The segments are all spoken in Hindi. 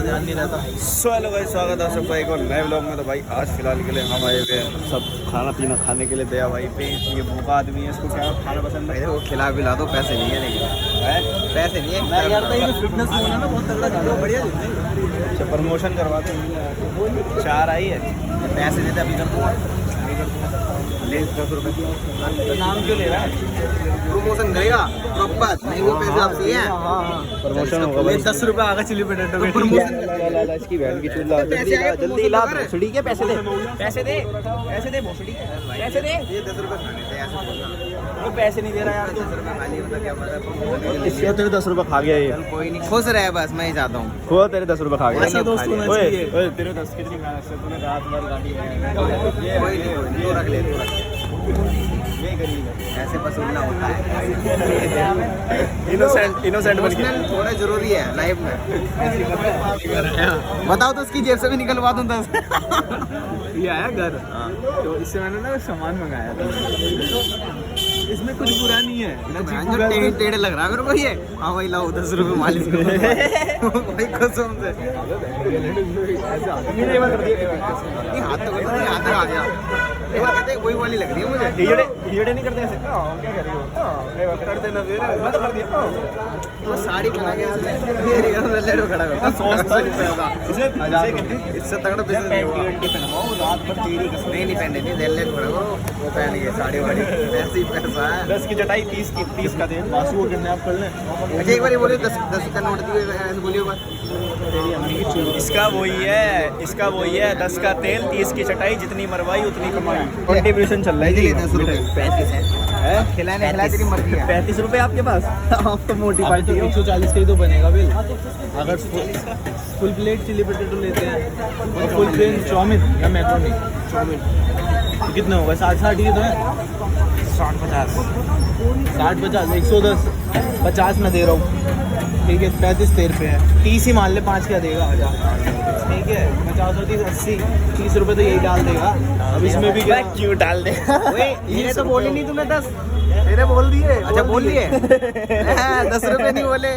ध्यान नहीं रहता। सो हेलो भाई, स्वागत है आप भाई को नए ब्लॉग में। तो भाई आज फिलहाल के लिए हम आए हुए हैं सब खाना पीना खाने के लिए। दया भाई पे ये भूखा आदमी है, इसको क्या खाना पसंद है? वो खिला पिला दो, पैसे नहीं है लेकिन पैसे नहीं है यार ये फिटनेस होना ना बहुत तगड़ा चीज़ है, बढ़िया चीज़ है। अच्छा प्रमोशन करवाते हैं। 4 आई है, पैसे देते अभी तक ले 10 रुपये। नाम क्यों ले रहा है? प्रमोशन करेगा प्रॉपर, नहीं वो पैसे आपसे हैं। प्रमोशन होगा भाई। 10 रुपये आगे चिली पोटैटो के। प्रमोशन इसकी बहन की चूल्हा जल्दी ला भोसड़ी के पैसे दे, पैसे दे, पैसे दे भोसड़ी, पैसे दे। ये 10 रुपये खाने थे, ऐसे बोलना। वो पैसे नहीं दे रहा यार। 10 रुपये खाली मतलब क्या मतलब? इससे तेरे 10 रुपये खा गया ये। कोई नहीं, खुश रहे बस, मैं ही चाहता हूँ। हुआ तेरे 10 रुपये खा गया। ऐसा दोस्त होना ओए चाहिए। ओए तेरे 10 कितनी मेहनत से तूने रात भर गाड़ी में कोई नहीं, तो रख ले, तो रख ले। ये गरीब है। ऐसे वसूलना होता है। इनोसेंट बन के। इमोशनल थोड़ा जरूरी है लाइफ में। बताओ तो उसकी जेब से भी निकलवा दूँ 10। ये आया घर, तो इससे मैंने ना सामान मंगाया था। इसमें कुछ बुरा नहीं है ना, चीकू का टेढ़े टेढ़े लग रहा है मेरे को ये। हाँ भाई लाओ 10 रुपये मालिश करो भाई कसम से। नहीं हाथ तो नहीं, हाथ तो आ गया। एक बार कहते हैं वही वाली लग रही है मुझे। हीड़े नहीं करते ऐसे। क्या कर रही हो? कर देना फिर। मैं तो कर दिया। वो साड़ी पहना के मेरे घर में लेडो खड़ा करता। इससे तगड़ा बिजनेस नहीं हुआ। नहीं नहीं पहने थी, दिल खड़ा करो वो पहन के साड़ी वाड़ी, ऐसे ही पैसा है। 10 की चटाई 30 का दे। बासु को किडनैप कर लें। अच्छा एक बार ये बोलिए 10 का नोट दिए, ऐसे बोलिए एक बार। इसका वही है 10 का तेल 30 की चटाई, जितनी मरवाई उतनी कमाई। कंट्रीब्यूशन चल रहा है जी। 10 रुपये 35 है। खिलाने खिलाए तेरी मर्जी है। 35 रुपए आपके पास? आप तो मोटी अभी पार्टी तो हो। 140 का ही तो बनेगा बिल। अगर फुल प्लेट चिली पोटैटो लेते हैं और फुल प्लेट चाउमीन या मैक्रोनी तो कितने होगा? 60 ही तो है। 60-50 60-50 110 50 में दे रहा हूँ, ठीक है। 35 तेरे पे है, 30 ही मान ले, 5 क्या देगा? 1000, ठीक है। 50 और 30 80, 30 रुपये तो यही डाल देगा। अब इसमें भी क्या क्यों डाल दे? ये तो बोली नहीं तूने 10। मैंने बोल दिए। अच्छा बोल दिए। 10 रुपये नहीं बोले।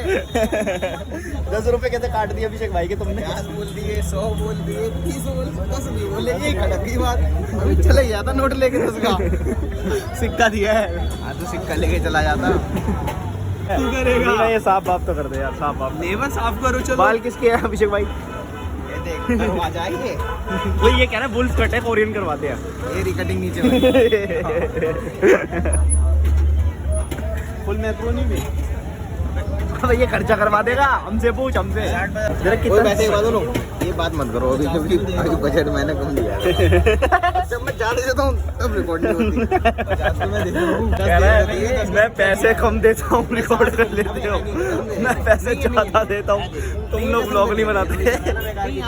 10 रुपए कैसे काट दिए अभिषेक भाई के तुमने? 50 बोल दिए, 100 बोल दिए, 30 बोल दिए, 10 नहीं बोले। ये खटक गई बात। अभी चले जाता नोट लेके 10 का। सिक्का दिया है। हाँ तो सिक्का लेके चला जाता। तू करेगा? नहीं, ये साफ बाप तो कर दे यार, साफ बाप। लेबर साफ करो चलो। बाल किसके हैं अभिषेक भाई? ये देख आ जाएंगे। वो ये कह रहा है बुल्स कट है, कोरियन करवाते हैं। ये रिकटिंग नीचे में। फुल मैक्रोनी भी। अब ये खर्चा करवा देगा हमसे, पूछ हमसे। जरा कोई पैसे बता दो, ये बात मत करो अभी, क्योंकि अभी बजट मैंने कम दिया है। जब मैं ज्यादा देता हूँ तब रिकॉर्ड नहीं होती। 50 तो मैं दे रहा हूँ। कह रहा है मैं पैसे कम देता हूँ, रिकॉर्ड कर लेते हो। मैं पैसे ज्यादा देता हूँ, तुम लोग ब्लॉग नहीं बनाते। अभी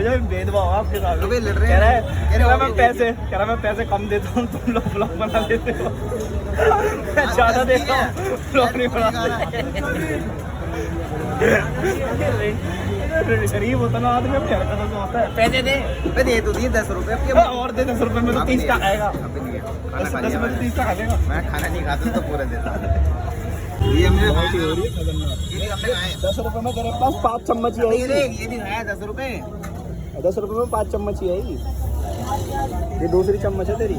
जब भेदभाव आपके साथ। अबे लड़ रहे कह रहा हैं। है मैं पैसे कम देता हूँ, तुम लोग ब्लॉग बना लेते हो। मैं ज्यादा देता हूँ, ब्लॉग नहीं बनाते। शरीफ होता ना आदमी, अपनी हरकतों से होता है। पैसे दे। अबे दे तो दिए 10 रुपये। अब और दे 10 रुपए में तो 30 का आएगा। अबे नहीं है, खाना खा 10 लिया में तो 30 का खा लेगा। मैं खाना नहीं खाता तो पूरा देता। ये हमने पार्टी हो रही है खतरनाक। ये हमने खाए। 10 रुपए में तेरे पास 5 चम्मच ही ये आएगी। देख, ये भी खाया 10 रुपये। 10 रुपए में 5 चम्मच ही आएगी। ये दूसरी चम्मच है तेरी।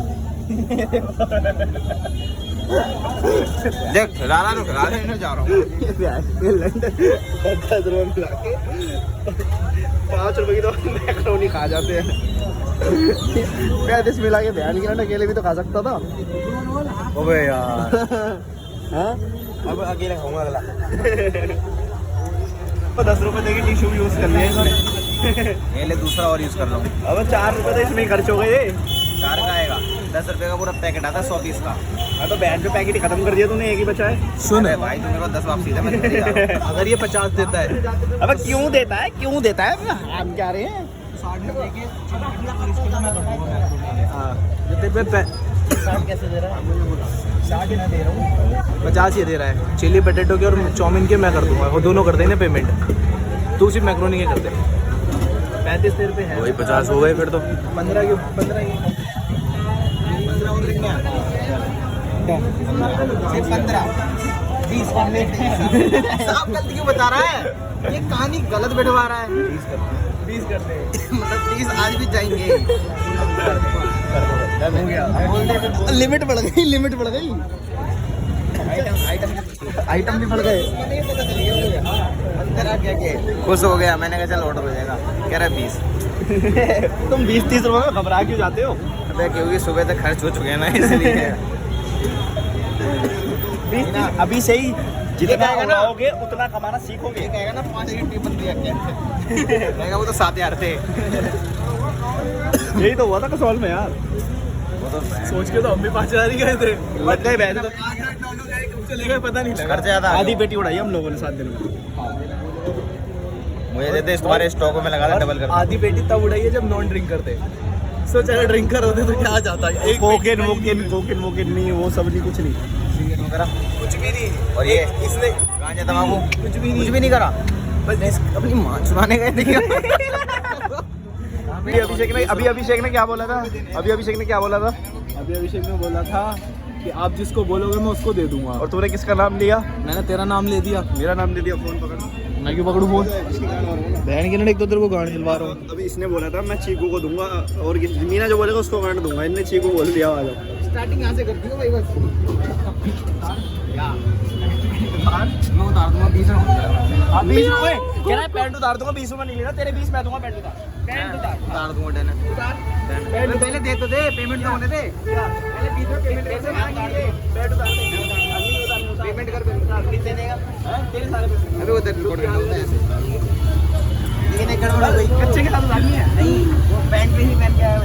देख राना तो खिला लेने जा रहा हूँ। 10 रुपए मिला के 5 रुपए की तो मैक्रोनी खा जाते हैं। 35 मिला के ध्यान किया ना, अकेले भी तो खा सकता था। अबे यार हाँ? अब अकेले खाऊंगा अगला। तो 10 रुपए देके टिश्यू यूज कर लिया इसने। ये ले दूसरा और यूज कर लो। अब 4 रुपए तो इसमें ही खर्च हो गए। 4 का आएगा, 10 रुपये का पूरा पैकेट आता है 100 पीस का। हाँ तो बैंड पे पैकेट ही खत्म कर दिया तूने, एक ही बचा है। सुन अरे भाई तुम्हें 10 वापसी दे, मैं नहीं जा रहा हूँ। अगर ये 50 देता है, अब क्यों देता है, क्यों देता है? हम क्या रहे हैं? 60 में देके तेरे पे 60 कैसे दे रहा है? 60 ना दे रहा हूँ, 50 ही दे रहा है। चिली पोटैटो के और चाउमीन के मैं कर दूंगा, वो दोनों कर देना पेमेंट। तू सिर्फ मैक्रोनी के कर दे। 35 तेरे पे है, वही 50 हो गए फिर तो। 15 के 15 और कितने सिर्फ 15 20 साफ गलती क्यों बता रहा है? ये कहानी गलत बैठवा रहा है। 20 करते हैं। मतलब 30 आज भी जाएंगे। हो गया। लिमिट बढ़ गई, लिमिट बढ़ गई। आइटम भी बढ़ गए। अंदर आ क्या खुश हो गया। मैंने कहा चल ऑर्डर हो जाएगा। कह रहा 20। तुम 20-30 रुपए में घबरा क्यों जाते हो? अबे क्योंकि सुबह तक खर्च हो चुके हैं ना, इसलिए। अभी से ही जितना कहेगा ना, उड़ाओगे उतना कमाना सीखोगे। कहेगा ना 5 घंटे बंद दिया क्या? कहेगा वो तो 7,000 थे। यही तो हुआ था कसौल में यार। सोच के तो हम भी 5,000 ही गए थे। लग गए बैठ चले गए पता नहीं लगा। खर्चा ज्यादा आधी पेटी उड़ाई हम लोगों ने 7 दिन में। मुझे देते तुम्हारे स्टॉक में लगा डबल कर। आधी पेटी तब उड़ाई है जब नॉन ड्रिंक करते। सोच अगर ड्रिंकर होते तो क्या जाता है। एक कोकेन नहीं, वो सब नहीं, कुछ नहीं। कुछ भी नहीं। और ये इसने गांजा तंबाकू कुछ भी कुछ भी नहीं करा। बस अपनी माँ चुराने गए थे। अभी अभिषेक ने क्या बोला था? अभी अभिषेक ने बोला था कि आप जिसको बोलोगे मैं उसको दे दूंगा। और तूने किसका नाम लिया? मैंने तेरा नाम ले दिया। मेरा नाम दे दिया। फोन पकड़। मैं क्यों पकड़ू फोन? बहन के एक तो तेरे को गाड़ी दिलवा रहा हूँ। अभी इसने बोला था मैं चीकू को दूंगा, और मीना जो बोलेगा उसको गांड दूंगा। इनने चीकू बोल दिया। आ जाओ। स्टार्टिंग यहाँ से करती हूँ भाई बस। मैं उतार दूंगा 20 रुपये। 20 रुपए कह रहा है। पैंट उतार दूंगा। 20 रुपए नहीं लेना तेरे। 20 मैं दूंगा। पैंट उतार दूंगा। डेन पहले दे तो दे, पेमेंट तो होने दे। पहले 20 रुपये पेमेंट कैसे मांगेंगे? पेमेंट कर कितने देगा? तेरे सारे पैसे। अभी उधर रिकॉर्ड करना होता है ऐसे। लेकिन एक गड़बड़ हो गई। कच्चे के साथ उतारनी है। नहीं, वो पैंट भी नहीं पहन के आया।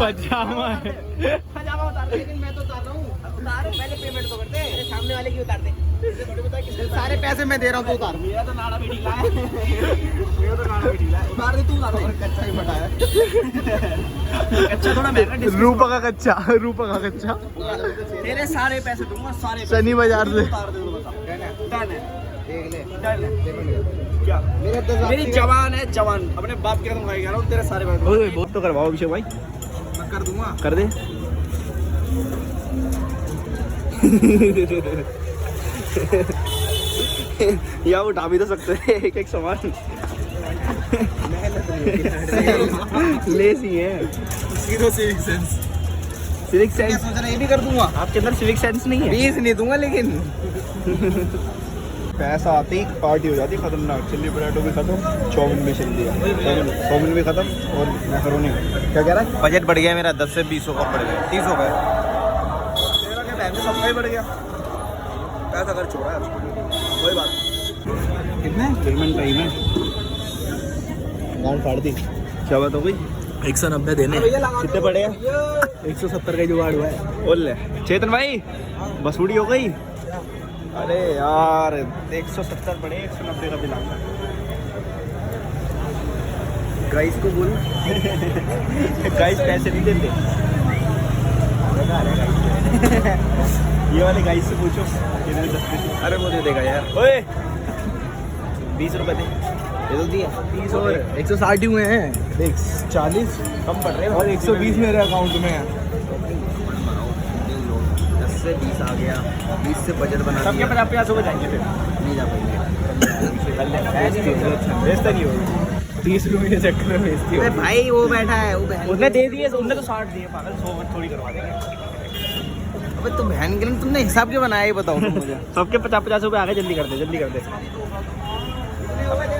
पजामा है। पजामा उतार दे। लेकिन मैं तो उतार रहा हूँ। उतार पहले पेमेंट तो करते। सामने वाले की उतार दे। सारे पैसे मैं दे रहा हूँ, तू उतार। मेरा तो नाड़ा भी ढीला है। उतार दे, तू उतार। कच्चा ही बटा है। कच्चा थोड़ा महंगा। रूपा का कच्चा। तेरे सारे पैसे दूंगा। सारे शनि बाजार से। उतार दे तो बता। देख ले। क्या? मेरे 10 मेरी जवान है, जवान। अपने बाप के कसम खा के कह रहा हूँ। तेरे सारे पैसे बहुत तो करवाओ अभिषेक भाई। मैं कर दूंगा। कर दे। या उठा भी तो सकते हैं एक सामान। लेसी है। Zero civic sense. सिविक मैं सेंस सोच रहा ये भी कर दूंगा। आपके अंदर सिविक सेंस नहीं है। 20 नहीं दूंगा लेकिन। पैसा आते ही पार्टी हो जाती है खतरनाक। चिल्ली पटेटो भी खत्म, चाउमीन भी चल दिया। चाउमीन भी खत्म और मैकरोनी। क्या कह रहा है? बजट बढ़ गया मेरा। 10 से 20 का बढ़ गया। 30 हो गया। तेरा क्या बहन सबका ही बढ़ गया। पैसा खर्च हो रहा है। कोई बात। कितने? पेमेंट टाइम है। गांड फाड़ दी। क्या बात हो गई? 190 देने। कितने पड़े हैं? 170 का जुगाड़ हुआ है। बोल ले चेतन भाई। बसूड़ी हो गई। अरे यार 170 पड़े। 190 का बिल आता है। गाइस को बोल। गाइस पैसे नहीं देते। ये वाले गाइस से पूछो। अरे वो दे देगा यार। ओए 20 रुपए दे। दे दो दिया। 30 और 160 ही हुए हैं। देख 40 कम पड़ रहे हैं। और 120 मेरे अकाउंट में है। 10 से 20 आ गया। 20 से बजट बना सबके 50-50 हो जाएंगे फिर। नहीं जा पाएंगे। बेचता नहीं होगा। 30 रुपये के चक्कर में बेचती अरे भाई वो बैठा है। वो बहन। उसने दे दिए। उसने तो 60 दिए। पागल 100 थोड़ी करवा देंगे। अबे तो बहन के लिए तुमने हिसाब के बनाया ये बताओ तुम मुझे। सबके 50-50 रुपए आ गए। जल्दी कर दे। जल्दी कर दे।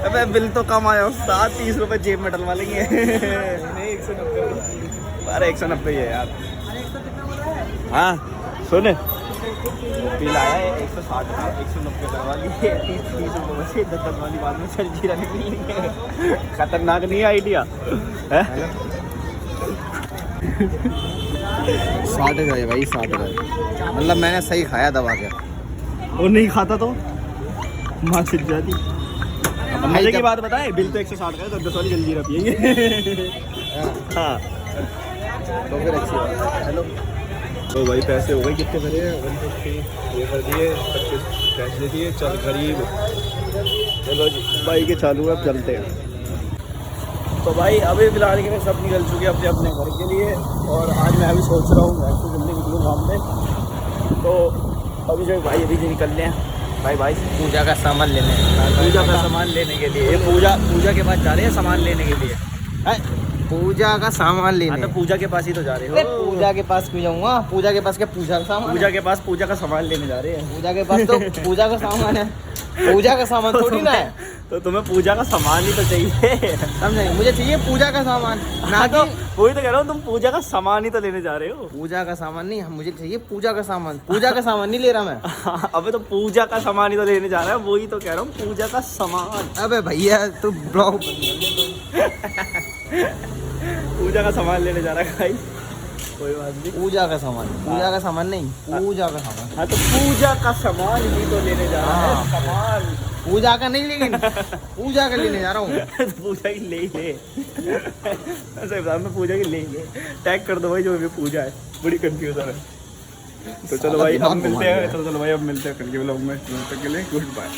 अबे बिल तो कम आया। 30 रुपए जेब में डलवा लेंगे। नहीं 190। अरे 190 ही है यार। हाँ सुन बिल आया है 160 का। 190 करवा लिए। 30 रुपये बचे। 10 वाली बाद में चल जीरा निकली। खतरनाक नहीं आइडिया है। 60 गए भाई। 60 गए मतलब मैंने सही खाया दबा के। वो नहीं खाता तो माँ छिट जाती। मजे की बात बताए। बिल तो 160 का है। 10 वाली जल्दी पिएंगे। हाँ तो फिर अच्छी बात है। हेलो तो भाई पैसे हो गए। कितने भरे? 150 ये कर दिए। 25 कैश दे दिए। चल गरीब। चलो जी भाई के चालू है। अब चलते हैं। तो भाई अभी फिलहाल के सब निकल चुके हैं अपने अपने घर के लिए। और आज मैं अभी सोच रहा हूँ घर से जल्दी निकलूँ काम पे। तो अभी जो भाई अभी निकल रहे हैं। भाई भाई पूजा का सामान लेने। पूजा का सामान लेने के लिए, ये पूजा के पास जा रहे हैं सामान लेने के लिए। पूजा का सामान हाँ लेने। तो पूजा के पास ही तो जा रहे अरे हो। पूजा के पास क्यों जाऊंगा? पूजा के पास क्या पूजा का सामान? पूजा के पास पूजा का सामान लेने जा रहे हैं। पूजा के पास तो पूजा का सामान है, पूजा का सामान थोड़ी ना है। तो तुम्हें पूजा का सामान ही तो चाहिए। समझे? मुझे चाहिए पूजा का सामान, ना हाँ तो कि वही तो कह रहा हूँ, तुम पूजा का सामान ही तो लेने जा रहे हो। पूजा का सामान नहीं, मुझे चाहिए पूजा का सामान। पूजा का सामान नहीं ले रहा मैं। अबे तो पूजा का सामान ही तो लेने जा रहा है, वही तो कह रहा हूँ, पूजा का सामान। अबे भैया तू ब्लॉग पूजा का सामान लेने जा रहा है भाई, कोई बात नहीं। पूजा का सामान, पूजा का सामान नहीं, पूजा का सामान। हाँ तो पूजा का सामान ही तो लेने जा रहा है, हाँ। सामान। पूजा का नहीं, लेकिन पूजा का लेने जा रहा हूँ। तो पूजा की ले ही ले। ऐसे बता, मैं पूजा की ले ही ले। टैग कर दो भाई जो भी पूजा है, बड़ी कंफ्यूजन है। तो चलो भाई अब मिलते हैं, चलो भाई अब मिलते हैं कल के व्लॉग में। तब तक के लिए गुड बाय।